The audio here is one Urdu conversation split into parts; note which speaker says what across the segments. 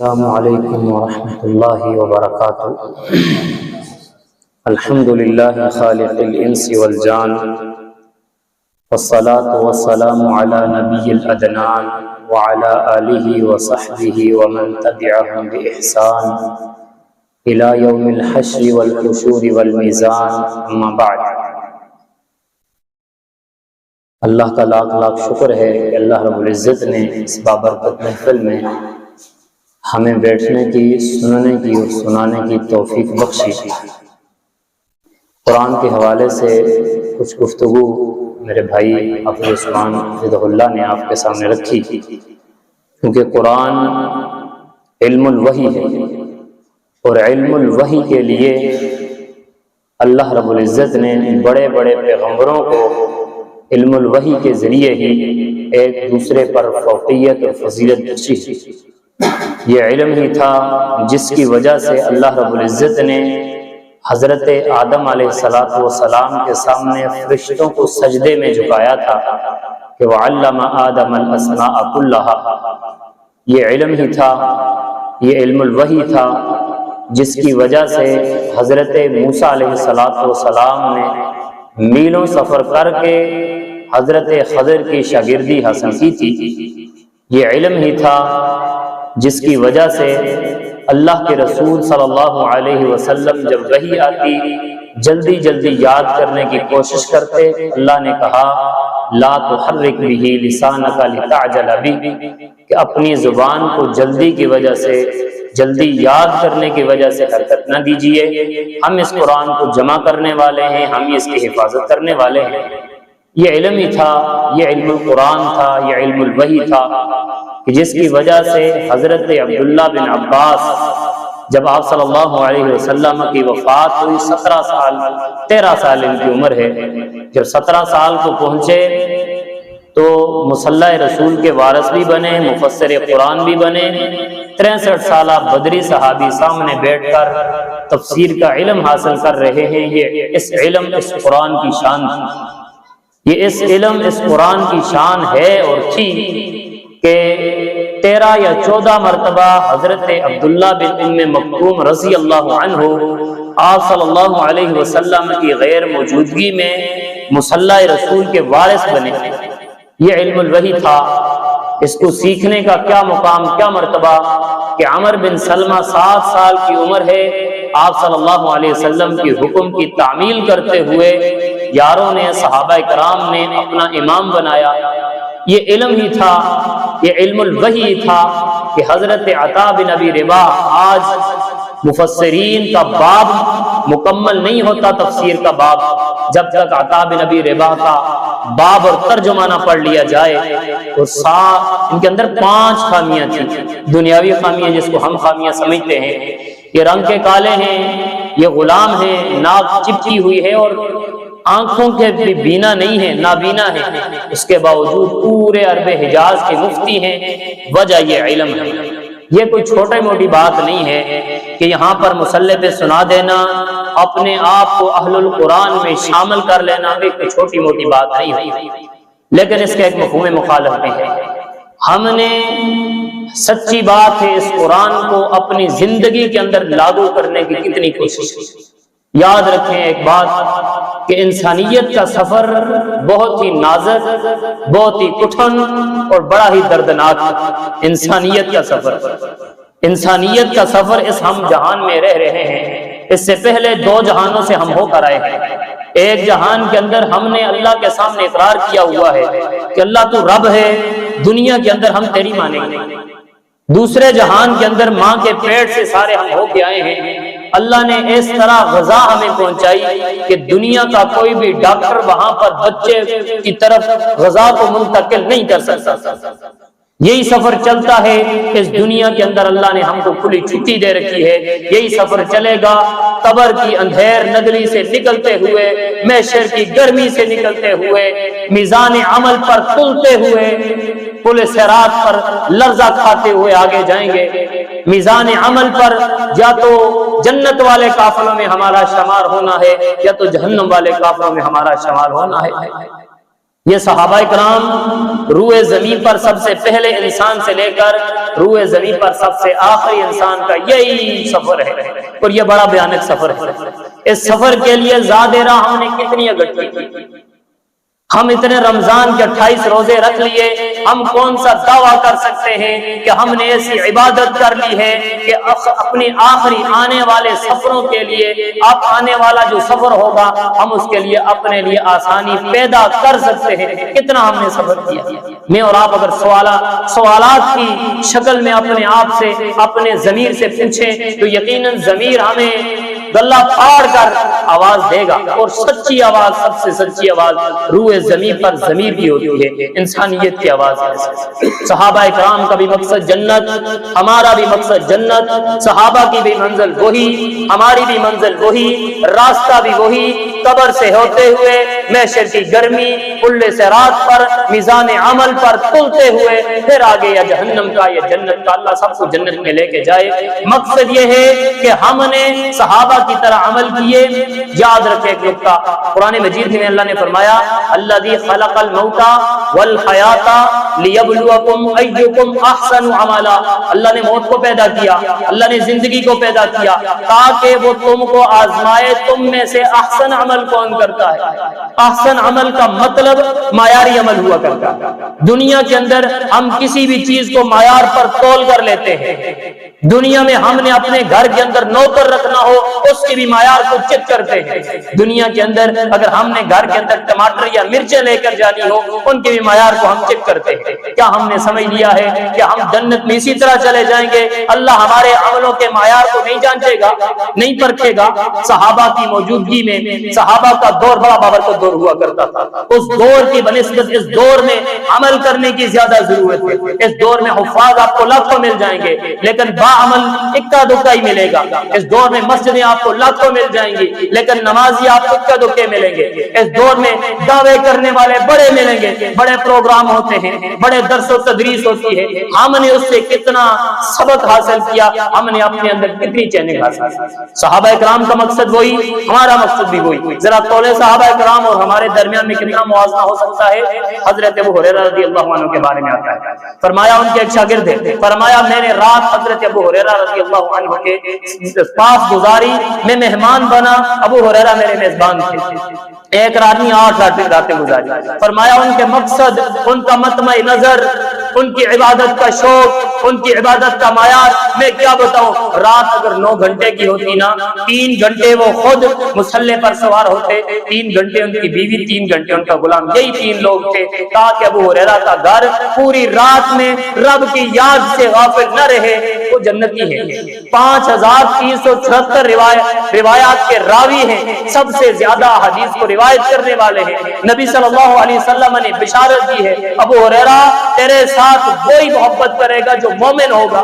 Speaker 1: السلام علیکم ورحمۃ اللہ وبرکاتہ۔ الحمد للہ خالق الانس والجان، والصلاة والسلام علی نبی الادنان وعلی آلہ وصحبہ ومن تبعہم بإحسان الی یوم الحشر والحشور والمیزان، اما بعد۔ اللہ کا لاکھ لاکھ شکر ہے کہ اللہ رب العزت نے اس بابرکت محفل میں ہمیں بیٹھنے کی، سننے کی اور سنانے کی توفیق بخشی۔ قرآن کے حوالے سے کچھ گفتگو میرے بھائی حافظ عثمان حفظہ اللہ نے آپ کے سامنے رکھی، کیونکہ قرآن علم الوحی ہے، اور علم الوحی کے لیے اللہ رب العزت نے بڑے بڑے پیغمبروں کو علم الوحی کے ذریعے ہی ایک دوسرے پر فوقیت اور فضیلت بخشی۔ یہ علم ہی تھا جس کی وجہ سے اللہ رب العزت نے حضرت آدم علیہ السلام کے سامنے فرشتوں کو سجدے میں جھکایا تھا کہ وَعَلَّمَ آدَمَ الْأَسْمَاءَ كُلَّهَا۔ یہ علم ہی تھا، یہ علم الوحی تھا جس کی وجہ سے حضرت موسیٰ علیہ السلام نے میلوں سفر کر کے حضرت خضر کی شاگردی حاصل کی تھی۔ یہ علم ہی تھا جس کی وجہ سے اللہ کے رسول صلی اللہ علیہ وسلم جب وحی آتی جلدی جلدی یاد کرنے کی کوشش کرتے۔ اللہ نے کہا لا تحرک به لسانک لتعجل به، کہ اپنی زبان کو جلدی کی وجہ سے، جلدی یاد کرنے کی وجہ سے حرکت نہ دیجیے۔ ہم اس قرآن کو جمع کرنے والے ہیں، ہم اس کی حفاظت کرنے والے ہیں۔ یہ علم ہی تھا، یہ علم القرآن تھا، یہ علم الوحی تھا کہ جس کی وجہ سے حضرت عبداللہ بن عباس جب آپ صلی اللہ علیہ وسلم کی وفات ہوئی، 13 سال ان کی عمر ہے، جب 17 سال کو پہنچے تو مصلی رسول کے وارث بھی بنے، مفسر قرآن بھی بنے۔ 63 سالہ بدری صحابی سامنے بیٹھ کر تفسیر کا علم حاصل کر رہے ہیں۔ یہ اس علم، اس قرآن کی شان تھی، یہ اس علم، اس قرآن کی شان ہے اور تھی کہ 13 یا 14 مرتبہ حضرت عبداللہ بن ام مکتوم رضی اللہ عنہ آپ صلی اللہ علیہ وسلم کی غیر موجودگی میں مصلی رسول کے وارث بنے۔ یہ علم الوحی تھا۔ اس کو سیکھنے کا کیا مقام، کیا مرتبہ کہ عمر بن سلمہ 7 سال کی عمر ہے، آپ صلی اللہ علیہ وسلم کی حکم کی تعمیل کرتے ہوئے یاروں نے، صحابہ کرام نے اپنا امام بنایا۔ یہ علم ہی تھا، یہ علم الوحی تھا کہ حضرت عطا بن ابی رباح، آج مفسرین کا باب مکمل نہیں ہوتا، تفسیر کا باب، جب تک عطا بن ابی رباح کا باب اور ترجمہ نہ پڑھ لیا جائے۔ اور ان کے اندر 5 خامیاں تھیں، دنیاوی خامیاں جس کو ہم خامیاں سمجھتے ہیں۔ یہ رنگ کے کالے ہیں، یہ غلام ہیں، ناک چپٹی ہوئی ہے اور آنکھوں کے بھی بینا نہیں ہے، نابینا ہے، اس کے باوجود پورے عرب حجاز کے مفتی ہیں۔ وجہ یہ علم ہے۔ یہ کوئی چھوٹی موٹی بات نہیں ہے کہ یہاں پر مصلی پہ سنا دینا، اپنے آپ کو اہل القرآن میں شامل کر لینا، ایک کوئی چھوٹی موٹی بات نہیں ہے، لیکن اس کا ایک مفہوم مخالف بھی ہے۔ ہم نے سچی بات ہے اس قرآن کو اپنی زندگی کے اندر لاگو کرنے کی کتنی کوشش کی۔ یاد رکھیں ایک بات کہ انسانیت کا سفر بہت ہی نازک، بہت ہی کٹھن اور بڑا ہی دردناک ہے۔ انسانیت کا سفر، انسانیت کا سفر اس ہم جہان میں رہ رہے ہیں۔ اس سے پہلے 2 جہانوں سے ہم ہو کر آئے ہیں۔ ایک جہان کے اندر ہم نے اللہ کے سامنے اقرار کیا ہوا ہے کہ اللہ تو رب ہے، دنیا کے اندر ہم تیری مانیں گے۔ دوسرے جہان کے اندر ماں کے پیٹ سے سارے ہم ہو کے آئے ہیں۔ اللہ نے اس طرح غذا ہمیں پہنچائی کہ دنیا کا کوئی بھی ڈاکٹر وہاں پر بچے کی طرف غذا کو منتقل نہیں کر سکتا۔ یہی سفر چلتا ہے اس دنیا کے اندر، اللہ نے ہم کو کھلی چھٹی دے رکھی ہے۔ یہی سفر چلے گا قبر کی اندھیر نگری سے نکلتے ہوئے، محشر کی گرمی سے نکلتے ہوئے، میزان عمل پر تلتے ہوئے، پل صراط پر لرزہ کھاتے ہوئے آگے جائیں گے۔ میزان عمل پر یا تو جنت والے قافلوں میں ہمارا شمار ہونا ہے یا تو جہنم والے قافلوں میں ہمارا شمار ہونا ہے۔ یہ صحابہ کرام روئے زمین پر سب سے پہلے انسان سے لے کر روئے زمین پر سب سے آخری انسان کا یہی سفر ہے، اور یہ بڑا بھیانک سفر ہے۔ اس سفر کے لیے زاد راہ ہم نے کتنی اکٹھی کی، ہم اتنے رمضان کے 28 روزے رکھ لیے، ہم کون سا دعویٰ کر سکتے ہیں کہ ہم نے ایسی عبادت کر لی ہے کہ اپنے آخری آنے والے سفروں کے لیے، اب آنے والا جو سفر ہوگا ہم اس کے لیے اپنے لیے آسانی پیدا کر سکتے ہیں؟ کتنا ہم نے سفر کیا۔ میں اور آپ اگر سوالات کی شکل میں اپنے آپ سے، اپنے ضمیر سے پوچھیں تو یقیناً ضمیر ہمیں گلہ پھاڑ کر آواز دے گا، اور سچی آواز، سب سے سچی آواز روئے زمین پر ضمیر کی ہوتی ہے، انسانیت کی آواز ہے۔ صحابہ کرام کا بھی مقصد جنت، ہمارا بھی مقصد جنت، صحابہ کی بھی منزل وہی، ہماری بھی منزل وہی، راستہ بھی وہی، قبر سے ہوتے ہوئے محشر کی گرمی، کلے سے رات پر میزان عمل پر تلتے ہوئے پھر آگے یا جہنم کا یا جنت کا، اللہ سب کو جنت میں لے کے جائے۔ مقصد یہ ہے کہ ہم نے صحابہ کی طرح عمل کیے۔ یاد رکھے ایک نکتہ، قرآن مجید میں اللہ نے فرمایا الذی خلق الموت والحیات لیبلوکم ایکم احسن عملا، اللہ نے موت کو پیدا کیا، اللہ نے زندگی کو پیدا کیا تاکہ وہ تم کو آزمائے تم میں سے احسن عمل کون کرتا ہے۔ احسن عمل کا مطلب معیاری عمل ہوا کرتا ہے۔ دنیا کے اندر ہم کسی بھی چیز کو معیار پر تول کر لیتے ہیں۔ دنیا میں ہم نے اپنے گھر کے اندر نوکر رکھنا ہو اس کی بھی معیار کو چیک کرتے ہیں۔ دنیا کے اندر اگر ہم نے گھر کے اندر ٹماٹر یا مرچیں لے کر جانی ہو ان کے بھی معیار کو ہم چیک کرتے ہیں۔ کیا ہم نے سمجھ لیا ہے کہ ہم جنت میں اسی طرح چلے جائیں گے؟ اللہ ہمارے عملوں کے معیار کو نہیں جانچے گا، نہیں پرکھے گا۔ صحابہ کی موجودگی میں صحابہ کا دور بڑا بابرکت دور ہوا کرتا تھا۔ اس دور کی بنسبت اس دور میں عمل کرنے کی زیادہ ضرورت ہے۔ اس دور میں حفاظ آپ کو لاکھوں مل جائیں گے لیکن عمل اکا دکا ہی ملے گا۔ اس دور میں مسجدیں آپ کو لاکھوں مل جائیں گی لیکن نمازی آپ کو اکا دکے ملیں گے۔ اس دور میں دعوے کرنے والے بڑے ملیں گے، بڑے پروگرام ہوتے ہیں، بڑے درس و تدریس ہوتی ہے۔ ہم نے اس سے کتنا سبق حاصل کیا، ہم نے اپنے اندر کتنی ٹریننگ حاصل کی۔ صحابہ کرام کا مقصد وہی، ہمارا مقصد بھی وہی۔ ذرا قول صحابہ کرام اور ہمارے درمیان میں کتنا موازنہ ہو سکتا ہے؟ حضرت ابو ہریرہ رضی اللہ عنہ کے بارے میں آتا ہے، فرمایا ان کے ایک شاگرد تھے، فرمایا میں نے رات حضرت ابو ہریرہ رضی اللہ عنہ کے پاس گزاری، میں مہمان بنا، ابو ہریرہ میرے میزبان تھے۔ ایک رات نہیں 8 راتیں گزاری۔ فرمایا ان کے مقصد، ان کا مطمع نظر، ان کی عبادت کا شوق، ان کی عبادت کا معیار میں کیا بتاؤں۔ رات اگر 9 گھنٹے کی ہوتی نا، 3 گھنٹے وہ خود مصلی پر سوار ہوتے، 3 گھنٹے ان کی بیوی، 3 گھنٹے ان کا غلام، یہی 3 لوگ تھے تاکہ ابو ہریرہ کا گھر پوری رات میں رب کی یاد سے غافل نہ رہے۔ وہ جنتی ہے۔ 5376 روایات کے راوی ہیں، سب سے زیادہ حدیث کو روایت کرنے والے ہیں۔ نبی صلی اللہ علیہ وسلم نے بشارت دی ہے ابو ہریرہ تیرے ساتھ وہی محبت کرے گا جو مومن ہوگا۔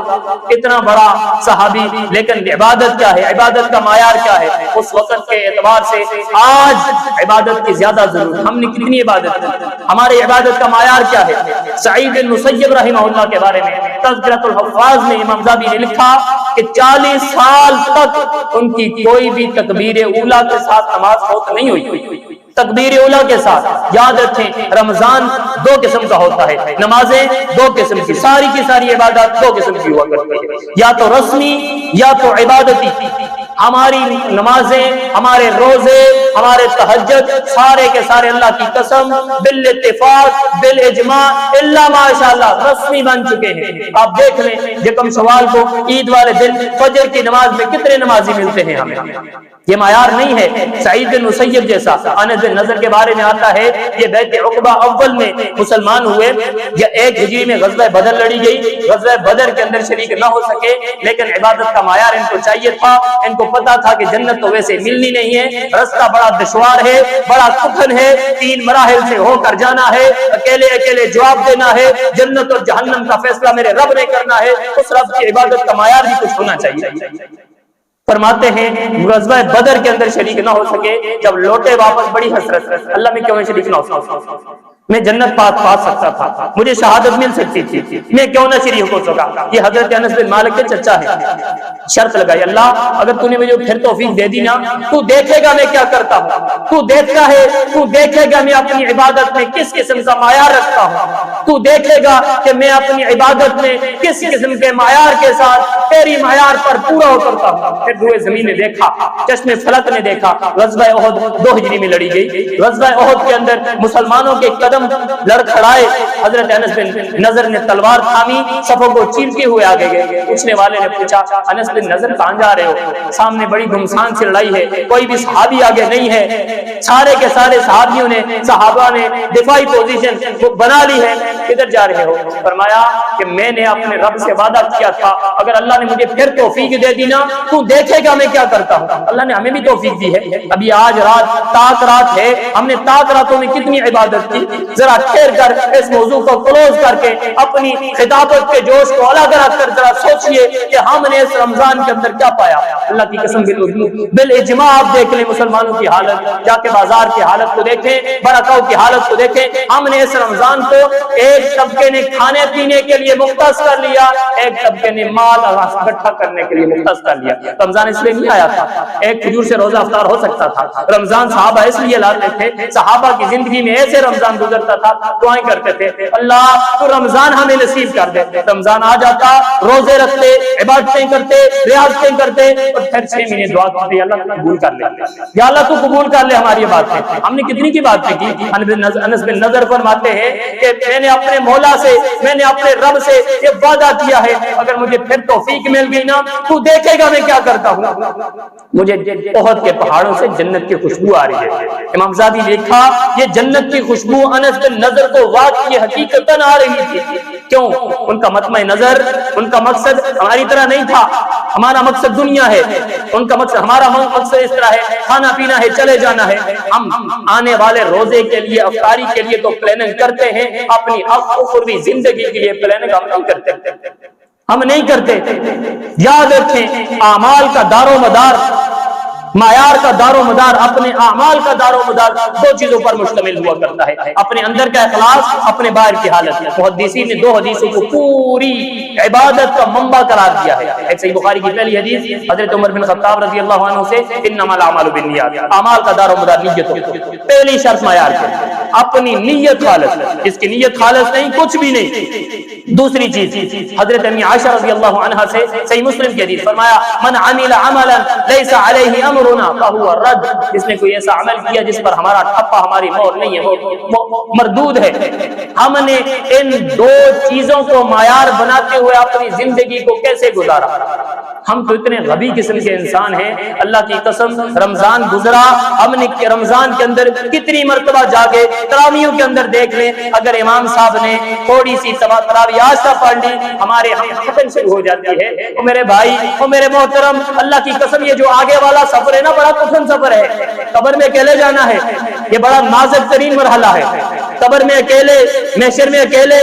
Speaker 1: اتنا بڑا صحابی، لیکن عبادت کیا ہے، عبادت کا معیار کیا ہے؟ اس وقت کے اعتبار سے آج عبادت کی زیادہ ضرورت۔ ہم نے کتنی عبادت کی؟ ہماری عبادت کا معیار کیا ہے؟ سعید بن مسیب رحمہ اللہ کے بارے میں تذکرۃ الحفاظ میں امام ذہبی نے لکھا کہ 40 سال تک ان کی کوئی بھی تکبیر اولیٰ کے ساتھ نماز فوت نہیں ہوئی۔ تکبیر اولیٰ کے ساتھ، یاد رکھیں رمضان 2 قسم کا ہوتا ہے، نمازیں 2 قسم کی، ساری کی ساری عبادات 2 قسم کی ہوا کرتی ہے، یا تو رسمی یا تو عبادتی۔ ہماری نمازیں، ہمارے روزے، ہمارے تہجد، سارے کے سارے اللہ کی قسم بالاتفاق بالاجماع الا ماشاءاللہ رسمی بن چکے ہیں۔ آپ دیکھ لیں یکم شوال کو عید والے دن فجر کی نماز میں کتنے نمازی ملتے ہیں ہمیں؟ یہ معیار نہیں ہے۔ سعید بن مسیب جیسا انس بن نضر کے بارے میں آتا ہے، یہ بیعت عقبہ اول میں مسلمان ہوئے، یا 1 ہجری میں غزوہ بدر لڑی گئی، غزوہ بدر کے اندر شریک نہ ہو سکے لیکن عبادت کا معیار ان کو چاہیے تھا۔ ان کو پتا تھا کہ جنت تو ویسے ملنی نہیں ہے، رستہ بڑا دشوار ہے، بڑا کٹھن ہے، 3 مراحل سے ہو کر جانا ہے، اکیلے اکیلے جواب دینا ہے، جنت اور جہنم کا فیصلہ میرے رب نے کرنا ہے۔ اس رب کی عبادت کا معیار بھی کچھ ہونا چاہیے۔ فرماتے ہیں غزوہ بدر کے اندر شریک نہ ہو سکے، جب لوٹے واپس بڑی حسرت، اللہ میں کیوں شریک نہ ہو سکے۔ میں جنت پا سکتا تھا، مجھے شہادت مل سکتی تھی، میں کیوں نہ شریک ہو سکا؟ یہ حضرت انس بن مالک کے چچا ہے۔ شرط لگائی، اللہ اگر تو نے مجھے پھر توفیق دے دی نا، تو دیکھے گا میں کیا کرتا ہوں، تو دیکھتا ہے، تو دیکھے گا میں اپنی عبادت میں کس قسم کا معیار رکھتا ہوں، تو دیکھے گا کہ میں اپنی عبادت میں کس قسم کے معیار کے ساتھ تیری معیار پر پورا اترتا ہوں۔ پھر روئے زمین نے دیکھا، چشم فلک نے دیکھا، غزوہ احد 2 ہجری میں لڑی گئی۔ غزوہ احد کے اندر مسلمانوں کے قدم لڑکھڑائے، حضرت انس بن نضر نے تلوار تھامی، صفوں کو چیرتے ہوئے آگے گئے۔ پوچھنے والے نے پوچھا، انس بن نضر کہاں جا رہے ہو؟ سامنے بڑی گھمسان سے لڑائی ہے، کوئی بھی صحابی آگے نہیں ہے، سارے کے سارے صحابیوں نے، صحابہ نے دفاعی پوزیشن بنا لی ہے، کدھر جا رہے ہو؟ فرمایا کہ میں نے اپنے رب سے وعدہ کیا تھا، اگر اللہ نے مجھے پھر توفیق دے دی نا، تو دیکھے گا میں کیا کرتا ہوں۔ اللہ نے ہمیں بھی توفیق دی ہے، ابھی آج تاک رات ہے، ہم نے تاک راتوں میں کتنی عبادت کی۔ ذرا ٹھہر کر اس موضوع کو کلوز کر کے اپنی خطابت کے جوش کو الگ رکھ کر ذرا سوچئے کہ ہم نے اس رمضان کے اندر کیا پایا۔ اللہ کی قسم بالاجماع آپ دیکھ لیں مسلمانوں کی حالت، جا کے بازار کی حالت کو دیکھیں، برکاؤ کی حالت کو دیکھیں۔ ہم نے اس رمضان کو ایک طبقے نے کھانے پینے کے لیے مختص کر لیا، ایک طبقے نے مال اکٹھا کرنے کے لیے مختص کر لیا۔ رمضان اس لیے نہیں آیا تھا ایک کھجور سے روزہ افطار ہو سکتا تھا، رمضان صحابہ اس لیے لاتے تھے، صحابہ کی زندگی میں ایسے رمضان گزرتا تھا، دعائیں کرتے تھے، اللہ تو رمضان ہمیں نصیب کر دے۔ رمضان آ جاتا، روزے رکھتے، عبادتیں کرتے، ریاضتیں کرتے، اور پھر 6 مہینے دعا کرتے، اللہ تو قبول کر لے، یا اللہ تو قبول کر لے ہماری یہ باتیں۔ ہم نے کتنی کی باتیں کی۔ انس بن نضر فرماتے ہیں کہ میں نے اپنے مولا سے، میں نے اپنے رب سے یہ وعدہ کیا ہے، اگر مجھے پھر توفیق مل گئی نا، تو دیکھے گا میں کیا کرتا ہوں۔ مجھے احد کے پہاڑوں سے جنت کی خوشبو آ رہی ہے۔ امام زادی لکھا، یہ جنت کی خوشبو انس بن نضر کو واقعی حقیقتاً آ رہی تھی۔ کیوں؟ ان کا مطمع نظر، ان کا مقصد ہماری طرح نہیں تھا، ہمارا مقصد دنیا ہے، ان کا مقصد، ہمارا مقصد اس طرح ہے، کھانا پینا ہے، چلے جانا ہے۔ ہم آنے والے روزے کے لیے، افطاری کے لیے تو پلاننگ کرتے ہیں، اپنی اخروی زندگی کے لیے پلاننگ ہم نہیں کرتے، ہم نہیں کرتے۔ یاد رکھیں، اعمال کا دار و مدار، معیار کا دار و مدار، اپنے اعمال کا دار و مدار 2 چیزوں پر مشتمل ہوا کرتا ہے، اپنے اندر کا اخلاص، اپنے باہر کی حالت۔ محدثین نے 2 حدیثوں کو پوری عبادت کا منبع قرار دیا ہے۔ ایک صحیح بخاری کی پہلی حدیث حضرت عمر بن خطاب رضی اللہ عنہ سے، انما الاعمال بالنیات، اعمال کا دار و مدار نیت ہو۔ پہلی شرط معیار ہے، اپنی نیت خالص، اس کی نیت خالص نہیں، کچھ بھی نہیں۔ دوسری چیز، حضرت امی عائشہ رضی اللہ عنہا سے صحیح مسلم کی حدیث، فرمایا من عمل عملا لیس علیہ امرنا فہو رد، جس نے کوئی ایسا عمل کیا جس پر ہمارا ٹھپا، ہماری مہر نہیں ہے، وہ مردود ہے۔ ہم نے ان 2 چیزوں کو معیار بناتے ہوئے اپنی زندگی کو کیسے گزارا؟ ہم تو اتنے غبی قسم کے انسان ہیں، اللہ کی قسم، رمضان گزرا، ہم نے رمضان کے اندر کتنی مرتبہ جاگے، تراویحوں کے اندر دیکھ لیں، اگر امام صاحب نے تھوڑی سی تراویح آستہ پڑھ لی، ہمارے ہم ختم شروع ہو جاتی ہے۔ او میرے بھائی، او میرے محترم، اللہ کی قسم، یہ جو آگے والا سفر ہے نا، بڑا کٹھن سفر ہے۔ قبر میں اکیلے جانا ہے، یہ بڑا نازک ترین مرحلہ ہے۔ قبر میں اکیلے، محشر میں اکیلے،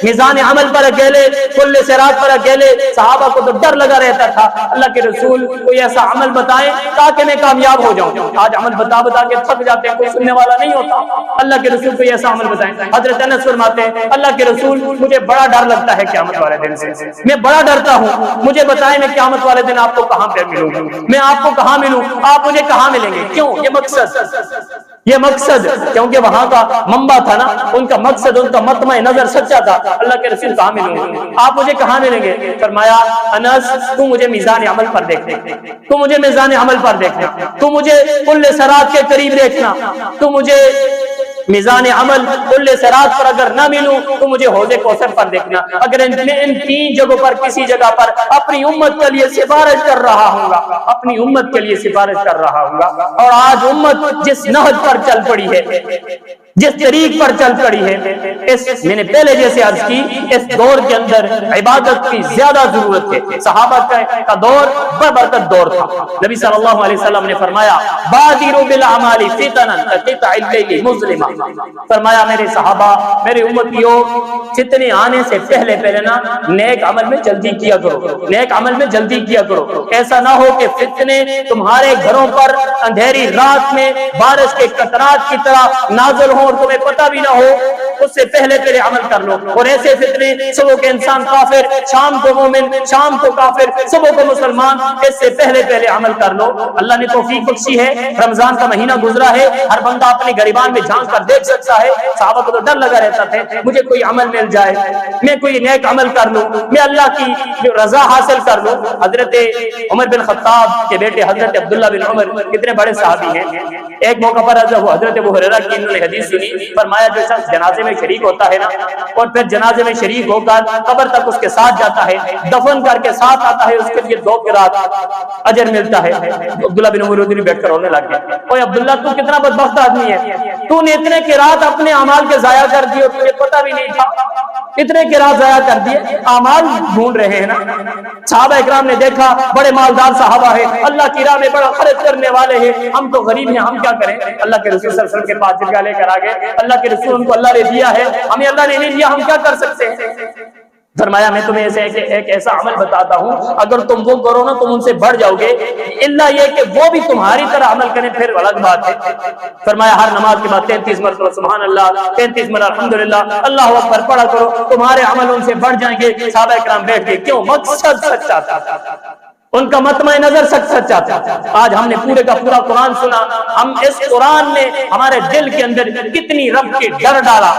Speaker 1: میزان عمل پر اکیلے، کل صراط پر اکیلے۔ صحابہ کو تو ڈر لگا رہتا تھا، اللہ کے رسول کوئی ایسا عمل بتائیں تاکہ میں کامیاب ہو جاؤں۔ آج عمل بتا بتا کے تھک جاتے ہیں، کوئی سننے والا نہیں ہوتا۔ اللہ کے رسول کوئی ایسا عمل بتائیں۔ حضرت انس فرماتے ہیں، اللہ کے رسول مجھے بڑا ڈر لگتا ہے قیامت والے دن سے، میں بڑا ڈرتا ہوں، مجھے بتائیں میں قیامت والے دن آپ کو کہاں پہ ملوں گا، میں آپ کو کہاں ملوں، آپ مجھے کہاں ملیں گے؟ کیوں؟ یہ مقصد، کیونکہ وہاں کا منبع تھا نا، ان کا مقصد، ان کا مطمع نظر سچا تھا۔ اللہ کے رسول کہاں ملوں گے، آپ مجھے کہاں ملیں گے؟ فرمایا انس، تو مجھے میزان عمل پر دیکھنا، تو مجھے میزان عمل پر دیکھنا، تو مجھے کل صراط کے قریب دیکھنا، تو مجھے میزان عمل کل صراط پر اگر نہ ملوں تو مجھے حوض کوثر پر دیکھنا۔ اگر ان 3 جگہوں پر کسی جگہ پر اپنی امت کے لیے سفارش کر رہا ہوں گا، اپنی امت کے لیے سفارش کر رہا ہوں گا۔ اور آج امت جس نہج پر چل پڑی ہے، جس طریق پر چل پڑی ہے، میں نے پہلے جیسے عرض کی، اس دور کے اندر عبادت کی زیادہ ضرورت ہے۔ صحابہ کا دور ببرکت دور تھا۔ نبی صلی اللہ علیہ وسلم نے فرمایا بادروا بالاعمال فتنا كقطع الليل مظلما، فرمایا میرے صحابہ، میرے امتیوں، فتنے آنے سے پہلے نا نیک عمل میں جلدی کیا کرو، نیک عمل میں جلدی کیا کرو۔ ایسا نہ ہو کہ فتنے تمہارے گھروں پر اندھیری رات میں بارش کے قطرات کی طرح نازل ہوں اور تمہیں پتہ بھی نہ ہو اس سے پہلے پہلے عمل کر لو. اور ایسے فتنے صبح کے انسان کافر، شام کو مومن، شام کو کافر، صبح کو مسلمان، اس سے پہلے پہلے عمل کر لو. اللہ نے توفیق بخشی ہے، رمضان کا مہینہ گزرا ہے، ہر بندہ اپنے گریبان میں جھانک کر دیکھ سکتا ہے. صحابہ کو تو ڈر لگا رہتا تھا مجھے کوئی عمل مل جائے، میں کوئی نیک عمل کر لوں، میں اللہ کی رضا حاصل کر لوں. حضرت عمر بن خطاب کے بیٹے حضرت عبداللہ بن عمر کتنے بڑے صحابی ہیں. ایک موقع پر حضرت ابو ہریرہ کی انہوں نے حدیث سنی، فرمایا جو شخص جنازے میں شریک ہوتا ہے نا اور پھر جنازے میں شریک ہو کر قبر تک اس کے ساتھ جاتا ہے، دفن کر کے ساتھ آتا ہے، اس کے لیے 2 قرات اجر ملتا ہے. عبداللہ بن عمر ادھر بیٹھ کر رونے لگ گئے. اوے عبداللہ تو کتنا بدبخت آدمی ہے، تو نے اتنے قرات اپنے اعمال کے ضائع کر دیے اور تجھے پتہ بھی نہیں تھا. اتنے قرات ضائع کر دیے، اعمال ڈھونڈ رہے ہیں نا. صحابہ اکرام نے دیکھا بڑے مالدار صحابہ ہیں، اللہ کی راہ میں بڑا خرچ کرنے والے ہیں، ہم تو غریب ہیں، ہم کیا کریں. اللہ کے رسول صلی اللہ علیہ وسلم کے پاس جرگہ لے کر آگے، اللہ کے رسول ان کو اللہ نے دیا ہے، ہمیں اللہ نے نہیں دیا، ہم کیا کر سکتے ہیں. فرمایا میں تمہیں ایک ایسا عمل بتاتا ہوں، اگر تم وہ کرو نا تم ان سے بڑھ جاؤ گے، اللہ یہ کہ وہ بھی تمہاری طرح عمل کریں پھر الگ بات ہے. فرمایا ہر نماز کے بعد 33 مرتبہ سبحان اللہ، 33 مرتبہ الحمدللہ، اللہ اکبر پڑھا کرو، تمہارے عمل ان سے بڑھ جائیں گے. صحابہ اکرام بیٹھ گئے. کیوں؟ مقصد سچا تھا، ان کا مطمع نظر سچا تھا. آج ہم نے پورے کا پورا قرآن سنا، ہم اس قرآن نے ہمارے دل کے اندر کتنی رب کے ڈر ڈالا،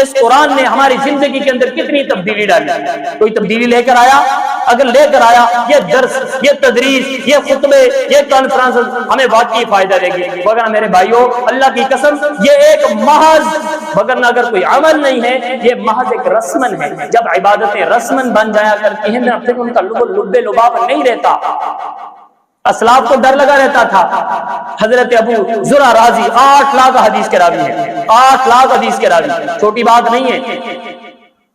Speaker 1: اس قرآن نے ہماری زندگی کے اندر کتنی تبدیلی ڈالی. کوئی تبدیلی لے کر آیا؟ اگر لے کر آیا یہ درس، یہ تدریس، یہ خطبے، یہ کانفرنس ہمیں واقعی فائدہ دے گی. مگر میرے بھائیوں اللہ کی قسم یہ ایک محض، مگر نہ اگر کوئی عمل نہیں ہے، یہ محض ایک رسمن ہے. جب عبادتیں رسمن بن جایا کرتی ہیں نہ پھر ان کا لب لباب نہیں رہتا. اسلاف کو ڈر لگا رہتا تھا. حضرت ابو زرع رازی 8 لاکھ حدیث کے راوی ہیں، 8 لاکھ حدیث کے راوی، چھوٹی بات نہیں ہے.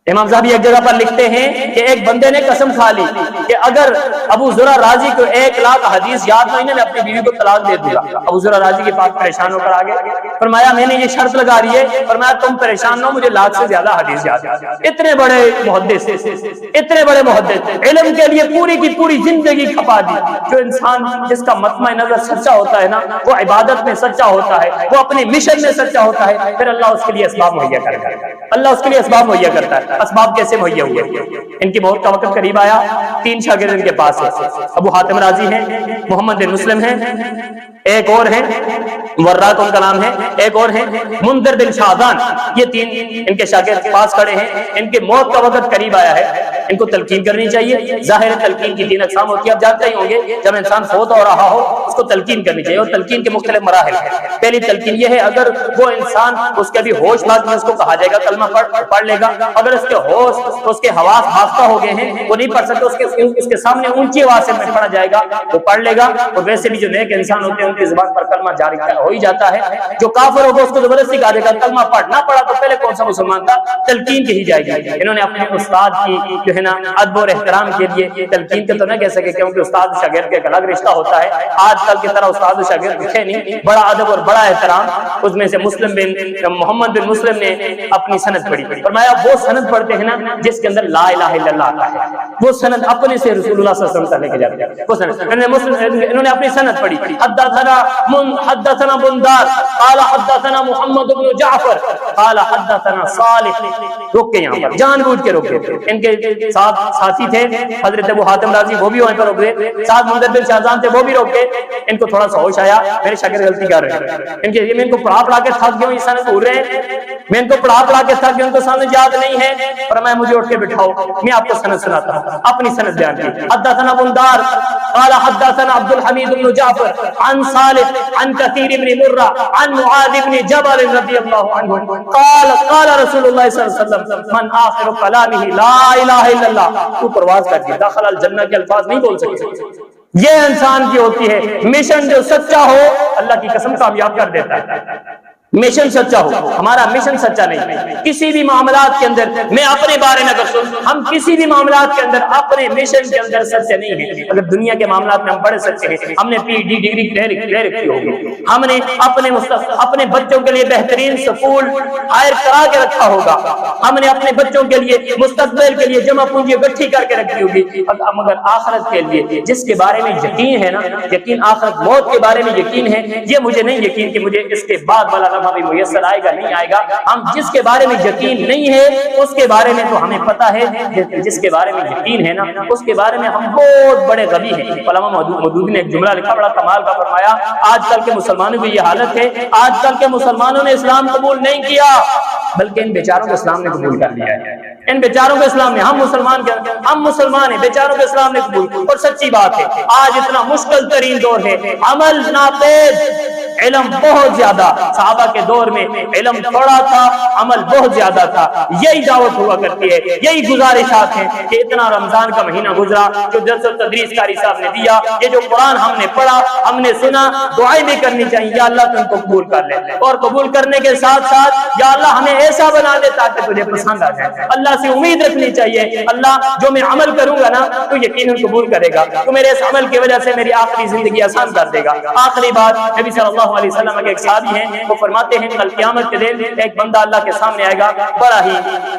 Speaker 1: امام صاحبی ایک جگہ پر لکھتے ہیں کہ ایک بندے نے قسم کھا لی کہ اگر ابو زرع رازی کو 1 لاکھ حدیث یاد نہیں ہے میں اپنی بیوی کو طلاق دے دوں گا. ابو زرع رازی کے پاس پریشان ہو کر آگے فرمایا میں نے یہ شرط لگا رہی ہے، فرمایا تم پریشان نہ ہو، مجھے 1 لاکھ سے زیادہ حدیث یاد ہے. اتنے بڑے محدث، اتنے بڑے محدث، علم کے لیے پوری کی پوری زندگی کھپا دی. جو انسان جس کا مطمع نظر سچا ہوتا ہے نا، وہ عبادت میں سچا ہوتا ہے، وہ اپنے مشن میں سچا ہوتا ہے، پھر اللہ اس کے لیے اسباب مہیا کرتا ہے. اللہ اس کے لیے اسباب مہیا کرتا ہے. اسباب کیسے مہیا ہوئے؟ ان کی موت کا وقت قریب آیا، 3 شاگرد ان کے پاس ہے. ابو حاتم رازی ہیں، محمد بن مسلم ہیں، ایک اور ہیں وراق ان کا نام ہے، ایک اور ہیں منذر بن شاذان. یہ 3 ان کے شاگرد پاس کھڑے ہیں. ان کے موت کا وقت قریب آیا ہے، ان کو تلقین کرنی چاہیے. ظاہر تلقین کی 3 اقسام ہوتی ہے، آپ جانتے ہی ہوں گے. جب انسان فوت ہو رہا ہو اس کو تلقین کرنی چاہیے، اور تلقین کے مختلف مراحل ہیں. پہلی تلقین یہ ہے اگر وہ انسان اس کے بھی ہوش بات میں اس کو کہا جائے گا کلمہ پڑھ لے گا. اگر اس کے ہوش، اس کے حواس بھاگتا ہو گئے ہیں، وہ نہیں پڑھ سکتے، اس کے سامنے اونچی آواز سے پڑھا جائے گا، وہ پڑھ لے گا. اور ویسے بھی جو نیک انسان ہوتے ہیں ان کی زبان پر کلمہ جاری ہو ہی جاتا ہے. جو کافر ہوگا اس کو زبردستی کہا جائے گا کلمہ پڑھ، نہ پڑھا تو پہلے کون سا مسلمان تھا، تلقین کی ہی جائے گی. انہوں نے اپنے استاد کی جو ہے نا ادب اور احترام کے لیے تلقین کے تو نہ کہہ سکے کیونکہ استاد شاگرد کے ایک الگ رشتہ ہوتا ہے. آج کل کی طرح استاد و شاگرد دکھے نہیں، بڑا ادب اور بڑا احترام. اس میں سے مسلم بن محمد بن مسلم نے اپنی سند پڑھی. فرمایا وہ سند پڑھتے ہیں نا جس کے اندر لا الہ الا اللہ آتا ہے، وہ سند اپنے سے رسول اللہ صلی اللہ علیہ وسلم لے کے جاتے ہیں. وہ سند انہوں نے اپنی سند پڑھی. حدثنا بندار قال حدثنا محمد بن جعفر قال حدثنا صالح. رک کے یہاں پر جان بوجھ کے رکے. ان کے ساتھ ساتھی تھے حضرت ابو حاتم رازی، وہ بھی وہیں پر رک گئے. ساتھ منذر بن شاذان تھے، وہ بھی رک گئے. ان کو تھوڑا سا ہوش آیا میرے شاگرد غلطی کر رہے ہیں، ان کے میں ان کو پڑھا کے تھک گیا ہوں، یہ سند بھول رہے ہیں، میں ان کو پڑھا کے تھک گیا، ان کو سند یاد نہیں ہے. فرمایا مجھے اٹھ کے بٹھاؤ، میں آپ کو سند سناتا ہوں. اپنی سند بیان کی. حدثنا بندار قال حدثنا عبد الحمید بن جعفر عن صالح عن كثير بن مرة عن معاذ بن جبل رضي الله عنه قال رسول الله صلى الله عليه وسلم من آخر كلامه لا إله إلا الله. تو پرواز کر کے داخل الجنہ کے الفاظ نہیں بول سکتے. یہ انسان کی ہوتی ہے مشن، جو سچا ہو اللہ کی قسم کامیاب کر دیتا ہے. مشن سچا ہو، ہمارا مشن سچا نہیں. کسی بھی معاملات کے اندر میں اپنے بارے میں اگر ہم کسی بھی معاملات کے اندر اپنے مشن کے اندر سچے نہیں ہیں. اگر دنیا کے معاملات میں ہم بڑے سچے ہیں، ہم نے PhD ڈگری لے رکھی ہوگی، ہم نے اپنے بچوں کے لیے بہترین سکول ہائر کرا کے رکھا ہوگا، ہم نے اپنے بچوں کے لیے مستقبل کے لیے جمع پونجی اکٹھی کر کے رکھی ہوگی. مگر آخرت کے لیے جس کے بارے میں یقین ہے نا، یقین آخرت موت کے بارے میں یقین ہے، یہ مجھے نہیں یقین کہ مجھے اس کے بعد والا لمحہ بھی میسر آئے گا نہیں آئے گا. ہم جس کے بارے میں یقین نہیں ہے اس کے بارے میں تو ہمیں پتہ ہے, جس کے بارے میں یقین ہے نا اس کے بارے میں ہم بہت بڑے غبی ہیں. علامہ مودودی نے ایک جملہ لکھا بڑا کمال کا, فرمایا آج کل کے مسلمانوں کی یہ حالت ہے, آج کل کے مسلمانوں نے اسلام قبول نہیں کیا بلکہ ان بیچاروں کو اسلام نے قبول کر لیا ہے. ان بیچاروں کو اسلام نے, ہم مسلمان ہیں, بیچاروں کو اسلام نے قبول. اور سچی بات ہے آج اتنا مشکل ترین دور ہے, عمل ناپید, علم بہت زیادہ. صحابہ کے دور میں علم تھوڑا تھا, عمل بہت زیادہ تھا. یہی دعوت ہوا کرتی ہے, یہی گزارشات ہیں کہ اتنا رمضان کا مہینہ گزرا جو درس و تدریس قاری صاحب نے دیا, یہ جو قرآن ہم نے پڑھا, ہم نے سنا, دعائیں بھی کرنی چاہیے یا اللہ تم کو قبول کر لے, اور قبول کرنے کے ساتھ ساتھ یا اللہ ہمیں ایسا بنا دے تاکہ تجھے پسند آ جائے. اللہ سے امید رکھنی چاہیے, اللہ جو میں عمل کروں گا نا تو یقیناً قبول کرے گا, تو میرے اس عمل کی وجہ سے میری آخری زندگی آسان کر دے گا. آخری بات, نبی صلی اللہ علیہ وسلم کے ایک صحابی ہیں, وہ فرماتے ہیں کل قیامت کے دن ایک بندہ اللہ کے سامنے آئے گا, بڑا ہی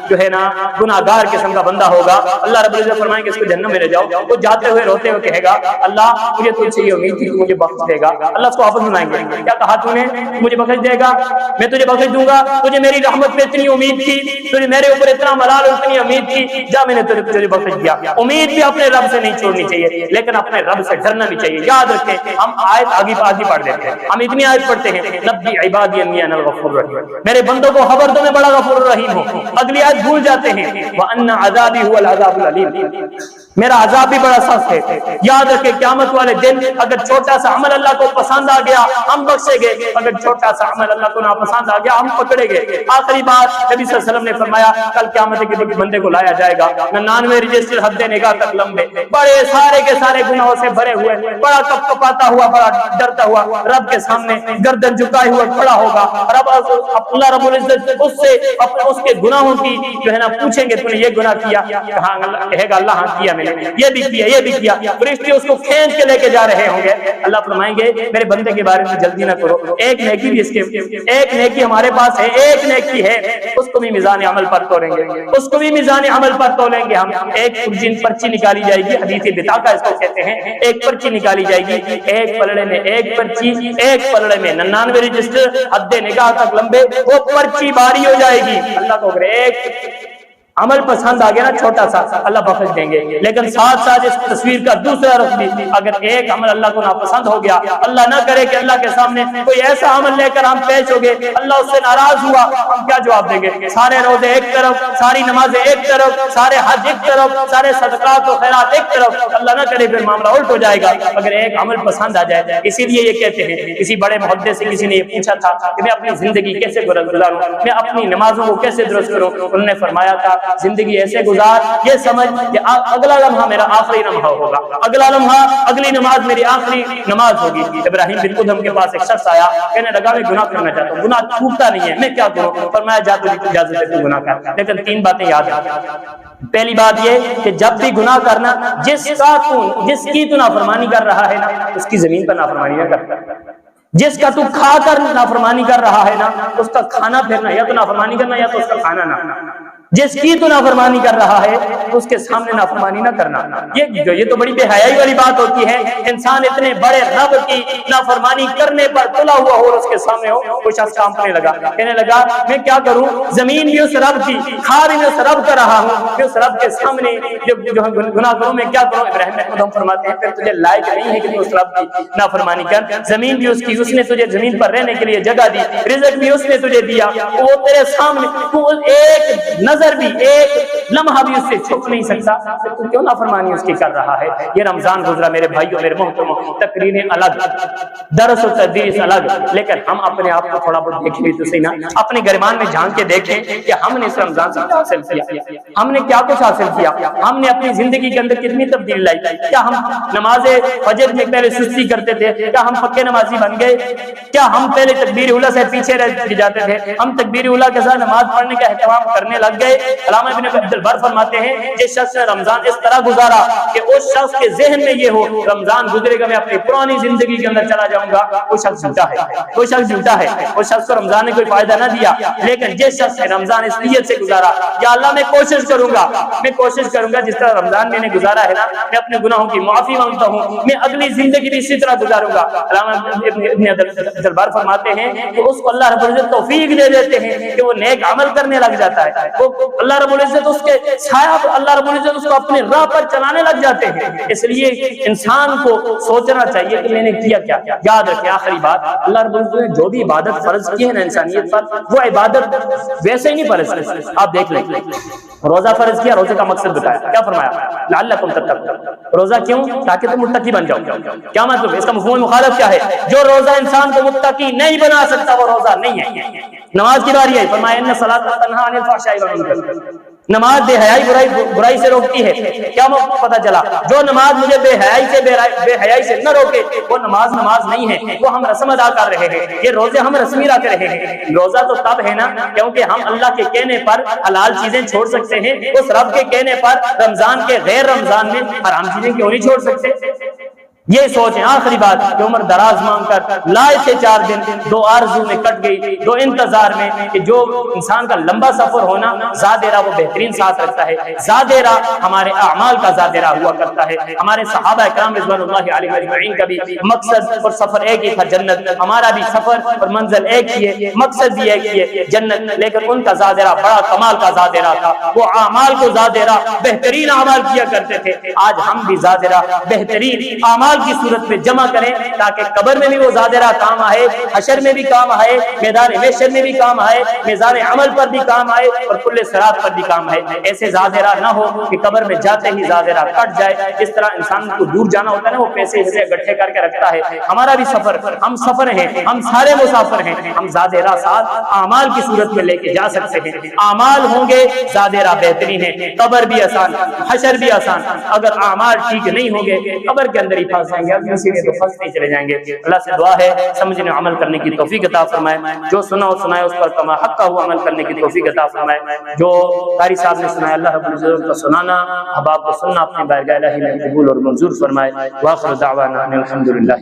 Speaker 1: جو ہے نا گناہگار قسم کا بندہ ہوگا. اللہ رب العزت فرمائیں گے اس کو جہنم میں لے جاؤ. وہ جاتے ہوئے روتے ہوئے کہے گا اللہ مجھے تجھ سے یہ امید تھی, مجھے بخش دے گا. اللہ اس کو واپس بنائیں گے, کیا کہا تو نے, مجھے بخش دے گا, میں تجھے بخش دوں گا, تجھے میری رحمت پہ اتنی امید تھی, تجھے میرے اوپر اتنا ملال اور اتنی امید تھی, جا میں نے تجھے بخش دیا. امید بھی اپنے رب سے نہیں چھوڑنی چاہیے لیکن اپنے رب سے ڈرنا بھی چاہیے. یاد رکھیں ہم آیت آگے پڑھ دیتے ہیں, ہم اتنی آیت پڑھتے ہیں نبی عبادی انی انا الغفور الرحیم, میرے بندوں کو خبر دو میں بڑا غفور الرحیم ہوں. اگلی آیت بھول جاتے ہیں وان عذابی هو العذاب العلیم, میرا عذاب بھی بڑا سخت ہے. یاد رکھیں قیامت والے دن اگر چھوٹا سا عمل اللہ کو پسند آ گیا ہم بخشے گئے, اگر چھوٹا سا عمل اللہ کو ناپسند آ گیا ہم پکڑے گئے. آخری بات, نبی صلی اللہ علیہ وسلم نے فرمایا کل قیامت کے دن بندے کو لایا جائے گا 99 رجسٹر حد نگاہ تک لمبے, بڑے سارے کے سارے گناہوں سے بھرے ہوئے, بڑا کپ کپاتا ہوا, بڑا ڈرتا ہوا رب کے سامنے گردن جھکائے ہوئے کھڑا ہوگا. اللہ رب العزت اس کے گناہوں کی جو ہے نا پوچھیں گے تو نے یہ گناہ کیا, کہاں کہے گا اللہ ہاں کیا, میں نے یہ بھی کیا, یہ بھی کیا. فرشتے اس کو کھینچ کے لے کے جا رہے ہوں گے. اللہ فرمائیں گے میرے بندے کے بارے میں جلدی نہ کرو, ایک نیکی بھی ایک نیکی ہمارے پاس ہے, ایک نیکی ہے, اس کو بھی میزان عمل پر تولیں گے, اس کو بھی میزان عمل پر تولیں گے ہم. ایک پرچی نکالی جائے گی, حدیث بطاقہ اس کو کہتے ہیں, ایک پرچی نکالی جائے گی, ایک پلڑے میں ایک پرچی, ایک پلڑے میں 99 رجسٹر حد نگاہ تک لمبے, وہ پرچی باری ہو جائے گی. اللہ کو اگر ایک عمل پسند آ گیا نا چھوٹا سا, اللہ بخش دیں گے. لیکن ساتھ ساتھ اس تصویر کا دوسرا رخ بھی, اگر ایک عمل اللہ کو ناپسند ہو گیا, اللہ نہ کرے کہ اللہ کے سامنے کوئی ایسا عمل لے کر ہم پیش ہو گئے, اللہ اس سے ناراض ہوا, ہم کیا جواب دیں گے؟ سارے روزے ایک طرف, ساری نمازیں ایک طرف, سارے حج ایک طرف, سارے صدقات و خیرات ایک طرف. اللہ نہ کرے پھر معاملہ الٹ ہو جائے گا اگر ایک عمل پسند آ جائے. اسی لیے یہ کہتے ہیں, کسی بڑے محدث سے کسی نے یہ پوچھا تھا کہ میں اپنی زندگی کیسے گزاروں, میں اپنی نمازوں کو کیسے درست کروں. انہوں نے فرمایا تھا زندگی ایسے گزار, یہ سمجھ کہ اگلا لمحہ میرا آخری لمحہ ہوگا, اگلا لمحہ, اگلی نماز میری آخری نماز ہوگی. ابراہیم بن ادھم کے پاس ایک شخص آیا, کہنے لگا میں گناہ کرنا چاہتا ہوں, گناہ چھوٹتا نہیں ہے, میں کیا کروں؟ فرمایا جا تجھے اجازت ہے تو گناہ کر, لیکن 3 باتیں یاد رکھ. پہلی بات یہ کہ جب بھی گناہ کرنا, جس کی تو نافرمانی کر رہا ہے نا اس کی زمین پر نافرمانی نہ کر. جس کا تو کھا کر نافرمانی کر رہا ہے نا اس کا کھانا پھرنا, یا تو نافرمانی کرنا یا تو اس کا کھانا نہ. جس کی تو نافرمانی کر رہا ہے اس کے سامنے نافرمانی نہ کرنا. یہ تو بڑی بے حیائی والی بات ہوتی ہے, انسان اتنے بڑے رب کی نافرمانی کرنے پر تلا ہوا ہو اور اس کے سامنے ہو. کوئی شخص کانپنے لگا, کہنے لگا میں کیا کروں, زمین بھی اس رب کی, کھا بھی میں اس رب کر رہا ہوں, کہ اس رب کے سامنے جو گناہ کروں میں کیا کروں. ابراہیم بن ادھم فرماتے ہیں پھر تجھے لائق نہیں ہے کہ تو اس رب کی نافرمانی کر. زمین بھی اس کی, اس نے تجھے زمین پر رہنے کے لیے جگہ دی, رزق بھی اس نے تجھے دیا, وہ تیرے سامنے, تو ایک نظر بھی, ایک لمحہ بھی اس سے چھپ نہیں سکتا, تو کیوں نافرمانی اس کی کر رہا ہے. یہ رمضان گزرا میرے بھائیوں, میرے محترموں, تقریریں الگ, درس و تدریس الگ, لیکن ہم اپنے آپ کو تھوڑا بہت دیکھیں تو صحیح نا, اپنے گریبان میں جھانک کے دیکھیں کہ ہم نے اس رمضان سے کیا حاصل کیا, ہم نے کیا کچھ حاصل کیا, ہم نے اپنی زندگی کے اندر کتنی تبدیلی لائی. کیا ہم نماز فجر میں پہلے سستی کرتے تھے, کیا ہم پکے نمازی بن گئے, کیا ہم پہلے تکبیر اولیٰ سے پیچھے رہ جاتے تھے, ہم تکبیر اولیٰ کے ساتھ نماز پڑھنے کا اہتمام کرنے لگ گئے, علامہ ابن عبد البر فرماتے ہیں جس شخص نے رمضان اس طرح گزارا کہ اس شخص کے ذہن میں یہ ہو رمضان گزرے گا میں اپنی پرانی زندگی کے اندر چلا جاؤں گا، وہ شخص جھوٹا ہے، وہ شخص جھوٹا ہے، اس شخص کو رمضان نے کوئی فائدہ نہ دیا۔ لیکن جس شخص نے رمضان اس نیت سے گزارا یا اللہ میں کوشش کروں گا جس طرح رمضان میں نے گزارا ہے نا، میں اپنے گناہوں کی معافی مانگتا ہوں، میں اگلی زندگی بھی اسی طرح گزاروں گا۔ علامہ ابن عبد البر فرماتے ہیں کہ اس کو اللہ رب العزت توفیق دے دیتے ہیں کہ وہ نیک عمل کرنے لگ جاتا ہے، وہ اللہ رب العزت اس کے سایہ، اللہ رب العزت اس کو اپنے راہ پر چلانے لگ جاتے ہیں۔ اس لیے انسان کو سوچنا چاہیے کہ میں نے کیا کیا۔ یاد رکھیں آخری بات، اللہ رب العزت نے جو بھی عبادت فرض کی ہے نا انسانیت پر، وہ عبادت ویسے ہی نہیں فرض کی۔ آپ دیکھ لیں، روزہ فرض کیا، روزے کا مقصد بتایا، کیا فرمایا؟ لعلکم تتقون۔ روزہ کیوں؟ تاکہ تم متقی بن جاؤ۔ کیا مطلب؟ اس کا مفہوم مخالف کیا ہے؟ جو روزہ انسان کو متقی نہیں بنا سکتا وہ روزہ نہیں ہے۔ نماز کی باری ہے، فرمایا ان الصلاۃ تنہی عن الفحشاء والمنکر، نماز بے حیائی برائی سے روکتی ہے۔ کیا پتہ چلا؟ جو نماز مجھے بے حیائی سے نہ روکے وہ نماز نہیں ہے، وہ ہم رسم ادا کر رہے ہیں، یہ روزے ہم رسمی رکھ رہے ہیں۔ روزہ تو تب ہے نا کیونکہ ہم اللہ کے کہنے پر حلال چیزیں چھوڑ سکتے ہیں، اس رب کے کہنے پر رمضان کے غیر رمضان میں حرام چیزیں کیوں نہیں چھوڑ سکتے؟ یہ سوچیں۔ آخری بات کہ عمر دراز مانگ کر لائے تھے 4 دن، 2 آرزو میں کٹ گئی، 2 انتظار میں، کہ جو انسان کا لمبا سفر ہونا زادیرہ وہ بہترین ساتھ رکھتا ہے۔ زادیرہ ہمارے اعمال کا زادیرہ ہوا کرتا ہے۔ ہمارے صحابہ اکرام رضوان اللہ علیہم اجمعین کا بھی مقصد اور سفر ایک ہی تھا، جنت۔ ہمارا بھی سفر اور منزل ایک ہی ہے، مقصد بھی ایک ہی ہے، جنت۔ لیکن ان کا زادیرہ بڑا کمال کا زادیرہ تھا، وہ اعمال کو زادیرہ بہترین اعمال کیا کرتے تھے۔ آج ہم بھی زادیرہ بہترین اعمال کی صورت میں جمع کریں تاکہ قبر میں بھی وہ زادیرہ کام آئے، حشر میں بھی کام آئے، میدان محشر میں بھی کام آئے، میزان عمل پر بھی کام آئے اور کل صراط پر بھی کام آئے۔ ایسے زادیرہ نہ ہو کہ قبر میں جاتے ہی زادیرہ کٹ جائے۔ جس طرح انسان کو دور جانا ہوتا ہے نا، وہ پیسے سے اکٹھے کر کے رکھتا ہے، ہمارا بھی سفر، ہم سفر ہیں، ہم سارے مسافر ہیں، ہم زادیرہ ساتھ اعمال کی صورت میں لے کے جا سکتے ہیں۔ اعمال ہوں گے زادیرہ بہترین ہے، قبر بھی آسان، حشر بھی آسان۔ اگر اعمال ٹھیک نہیں ہوں گے قبر کے اندر ہی پھنس جائیں گے، اسی لیے تو پھنستے چلے جائیں گے۔ اللہ سے دعا ہے سمجھنے عمل کرنے کی توفیق عطا فرمائے، جو سنا اور سنائے اس پر کما حق کا ہوا عمل کرنے کی توفیق عطا فرمائے۔ جو قاری صاحب نے سنایا اللہ رب العزت کو سنانا، احباب کو سننا اپنے بارگاہ الہی میں قبول اور منظور فرمائے۔ واخر دعوانا الحمدللہ۔